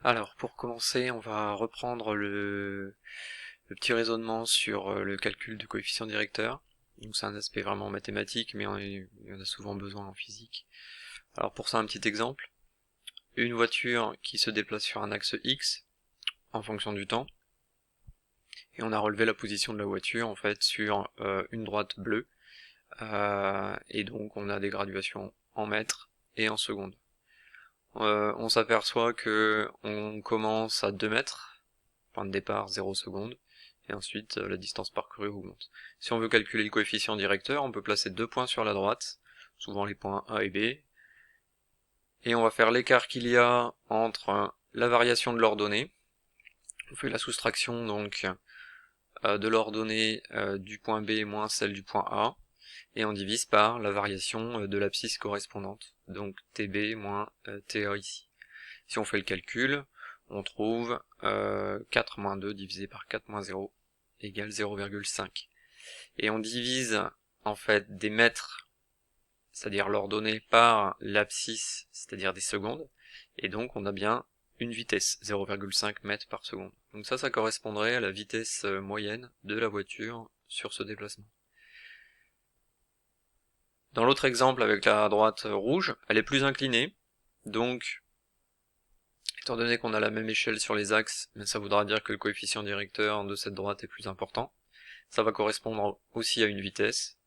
Alors, pour commencer, on va reprendre le petit raisonnement sur le calcul du coefficient directeur. Donc c'est un aspect vraiment mathématique, mais il y en a souvent besoin en physique. Alors pour ça, un petit exemple. Une voiture qui se déplace sur un axe X en fonction du temps, et on a relevé la position de la voiture en fait sur une droite bleue, et donc on a des graduations en mètres et en secondes. On s'aperçoit que on commence à 2 mètres, point de départ 0 secondes, et ensuite la distance parcourue augmente. Si on veut calculer le coefficient directeur, on peut placer 2 points sur la droite, souvent les points A et B, et on va faire l'écart qu'il y a entre la variation de l'ordonnée. On fait la soustraction donc de l'ordonnée du point B moins celle du point A, et on divise par la variation de l'abscisse correspondante, donc TB moins TA ici. Si on fait le calcul, on trouve 4 moins 2 divisé par 4 moins 0 égale 0,5. Et on divise en fait des mètres, c'est-à-dire l'ordonnée, par l'abscisse, c'est-à-dire des secondes, et donc on a bien une vitesse, 0,5 mètres par seconde. Donc ça correspondrait à la vitesse moyenne de la voiture sur ce déplacement. Dans l'autre exemple avec la droite rouge, elle est plus inclinée, donc étant donné qu'on a la même échelle sur les axes, ça voudra dire que le coefficient directeur de cette droite est plus important. Ça va correspondre aussi à une vitesse,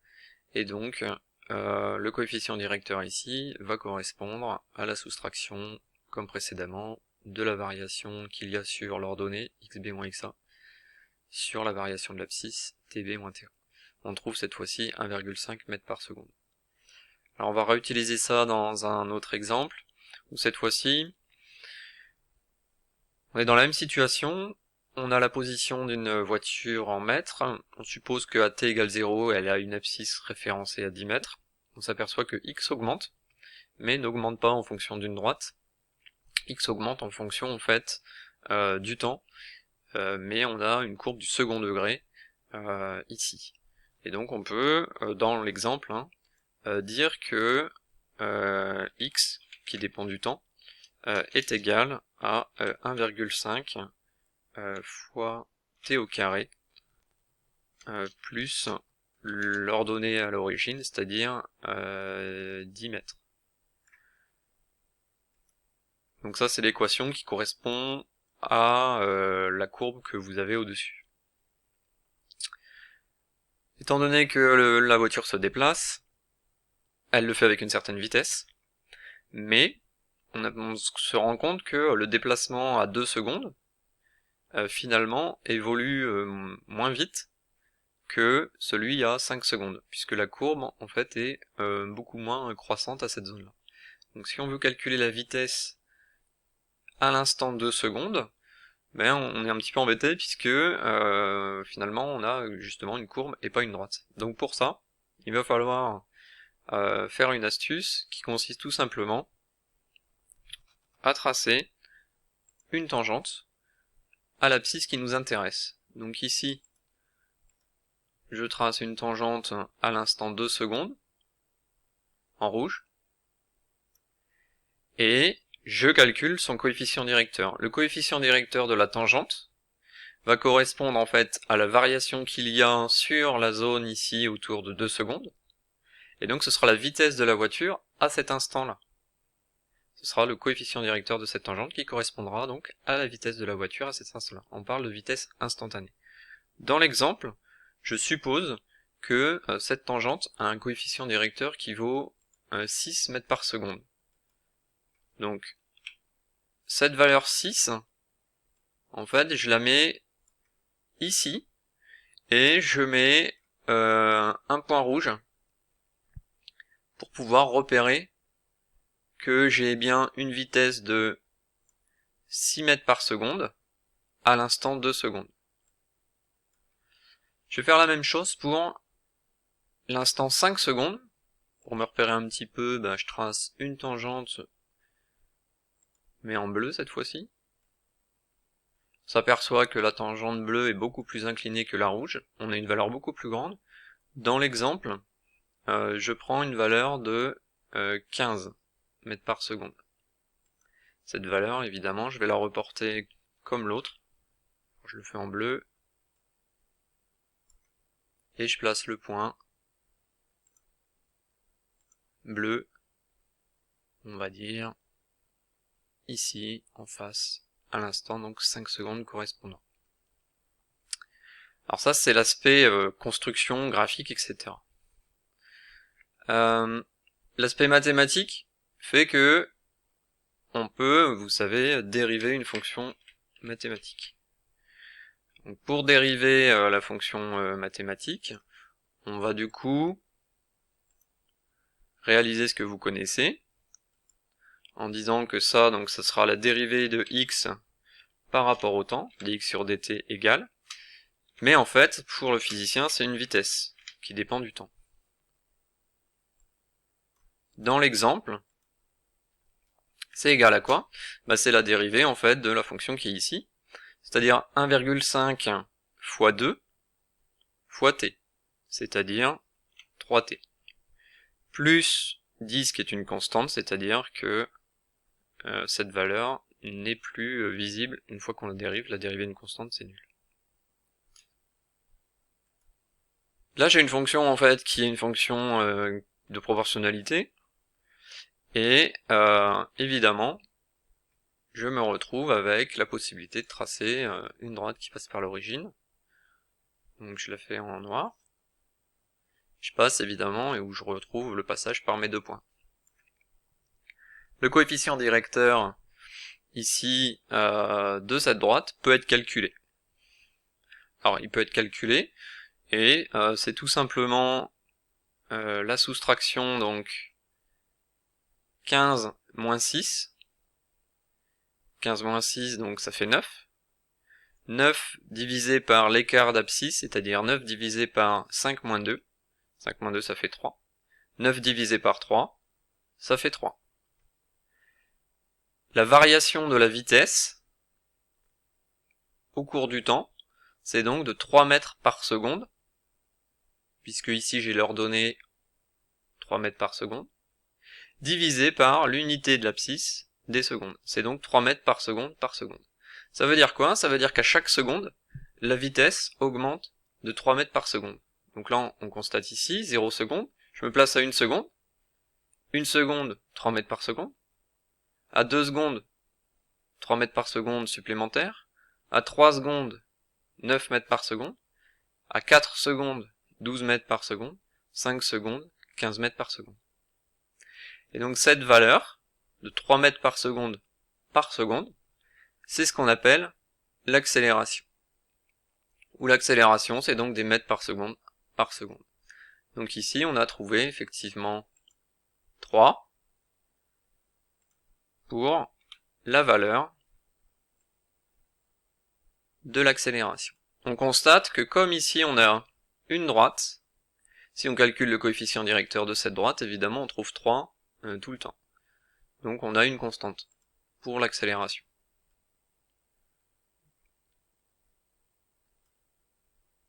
et donc le coefficient directeur ici va correspondre à la soustraction, comme précédemment, de la variation qu'il y a sur l'ordonnée xb moins xa sur la variation de l'abscisse tb moins ta. On trouve cette fois-ci 1,5 mètres par seconde. Alors on va réutiliser ça dans un autre exemple, où cette fois-ci, on est dans la même situation, on a la position d'une voiture en mètres, on suppose que à t égale 0, elle a une abscisse référencée à 10 mètres, on s'aperçoit que x augmente, mais n'augmente pas en fonction d'une droite, x augmente en fonction en fait du temps, mais on a une courbe du second degré ici. Et donc on peut, dans l'exemple, dire que x, qui dépend du temps, est égal à 1,5 fois t au carré plus l'ordonnée à l'origine, c'est-à-dire 10 mètres. Donc ça c'est l'équation qui correspond à la courbe que vous avez au-dessus. Étant donné que la voiture se déplace, elle le fait avec une certaine vitesse, mais on se rend compte que le déplacement à 2 secondes, finalement, évolue moins vite que celui à 5 secondes, puisque la courbe en fait est beaucoup moins croissante à cette zone-là. Donc si on veut calculer la vitesse à l'instant 2 secondes, ben on est un petit peu embêté puisque finalement on a justement une courbe et pas une droite. Donc pour ça, il va falloir faire une astuce qui consiste tout simplement à tracer une tangente à l'abscisse qui nous intéresse. Donc ici, je trace une tangente à l'instant 2 secondes, en rouge, et je calcule son coefficient directeur. Le coefficient directeur de la tangente va correspondre en fait à la variation qu'il y a sur la zone ici autour de 2 secondes, et donc ce sera la vitesse de la voiture à cet instant-là. Ce sera le coefficient directeur de cette tangente qui correspondra donc à la vitesse de la voiture à cet instant-là. On parle de vitesse instantanée. Dans l'exemple, je suppose que cette tangente a un coefficient directeur qui vaut 6 mètres par seconde. Donc, cette valeur 6, en fait, je la mets ici, et je mets un point rouge pour pouvoir repérer que j'ai bien une vitesse de 6 mètres par seconde à l'instant 2 secondes. Je vais faire la même chose pour l'instant 5 secondes. Pour me repérer un petit peu, je trace une tangente, mais en bleu cette fois-ci. On s'aperçoit que la tangente bleue est beaucoup plus inclinée que la rouge. On a une valeur beaucoup plus grande. Dans l'exemple, je prends une valeur de 15 mètres par seconde. Cette valeur, évidemment, je vais la reporter comme l'autre. Je le fais en bleu. Et je place le point bleu, on va dire, ici, en face, à l'instant, donc 5 secondes correspondant. Alors ça, c'est l'aspect construction, graphique, etc. L'aspect mathématique fait que on peut, vous savez, dériver une fonction mathématique. Donc pour dériver la fonction mathématique, on va du coup réaliser ce que vous connaissez, en disant que ça, donc ça sera la dérivée de x par rapport au temps, dx sur dt égale, mais en fait, pour le physicien, c'est une vitesse qui dépend du temps. Dans l'exemple, c'est égal à quoi? Bah, c'est la dérivée en fait de la fonction qui est ici, c'est-à-dire 1,5 fois 2 fois t, c'est-à-dire 3t, plus 10 qui est une constante, c'est-à-dire que cette valeur n'est plus visible une fois qu'on la dérive d'une constante c'est nul. Là j'ai une fonction en fait qui est une fonction de proportionnalité, et évidemment je me retrouve avec la possibilité de tracer une droite qui passe par l'origine. Donc je la fais en noir. Je passe évidemment et où je retrouve le passage par mes 2 points. Le coefficient directeur ici de cette droite peut être calculé. Alors il peut être calculé et c'est tout simplement la soustraction, donc 15 moins 6. 15 moins 6, donc ça fait 9. 9 divisé par l'écart d'abscisse, c'est-à-dire 9 divisé par 5 moins 2. 5 moins 2, ça fait 3. 9 divisé par 3, ça fait 3. La variation de la vitesse au cours du temps, c'est donc de 3 mètres par seconde, puisque ici j'ai l'ordonnée 3 mètres par seconde, divisé par l'unité de l'abscisse des secondes. C'est donc 3 mètres par seconde par seconde. Ça veut dire quoi? Ça veut dire qu'à chaque seconde, la vitesse augmente de 3 mètres par seconde. Donc là, on constate ici, 0 seconde, je me place à 1 seconde, 1 seconde, 3 mètres par seconde, à 2 secondes, 3 mètres par seconde supplémentaires, à 3 secondes, 9 mètres par seconde, à 4 secondes, 12 mètres par seconde, 5 secondes, 15 mètres par seconde. Et donc cette valeur de 3 mètres par seconde, c'est ce qu'on appelle l'accélération. Où l'accélération, c'est donc des mètres par seconde par seconde. Donc ici, on a trouvé effectivement 3 pour la valeur de l'accélération. On constate que comme ici on a une droite, si on calcule le coefficient directeur de cette droite, évidemment on trouve 3 tout le temps. Donc on a une constante pour l'accélération.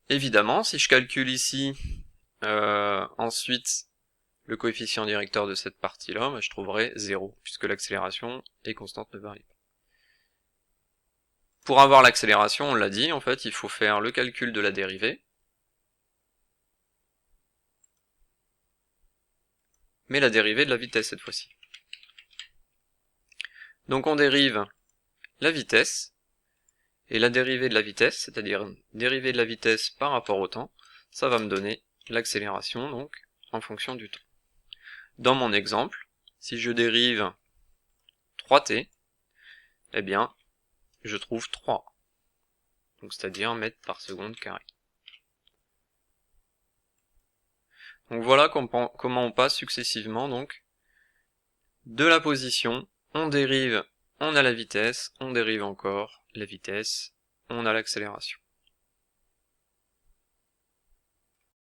Évidemment, si je calcule ici ensuite le coefficient directeur de cette partie-là, bah, je trouverai 0, puisque l'accélération est constante, ne varie pas. Pour avoir l'accélération, on l'a dit, en fait, il faut faire le calcul de la dérivée, mais la dérivée de la vitesse cette fois-ci. Donc on dérive la vitesse, et la dérivée de la vitesse, c'est-à-dire dérivée de la vitesse par rapport au temps, ça va me donner l'accélération, donc, en fonction du temps. Dans mon exemple, si je dérive 3t, eh bien, je trouve 3. Donc c'est-à-dire mètres par seconde carré. Donc voilà comment on passe successivement donc de la position, on dérive, on a la vitesse, on dérive encore la vitesse, on a l'accélération.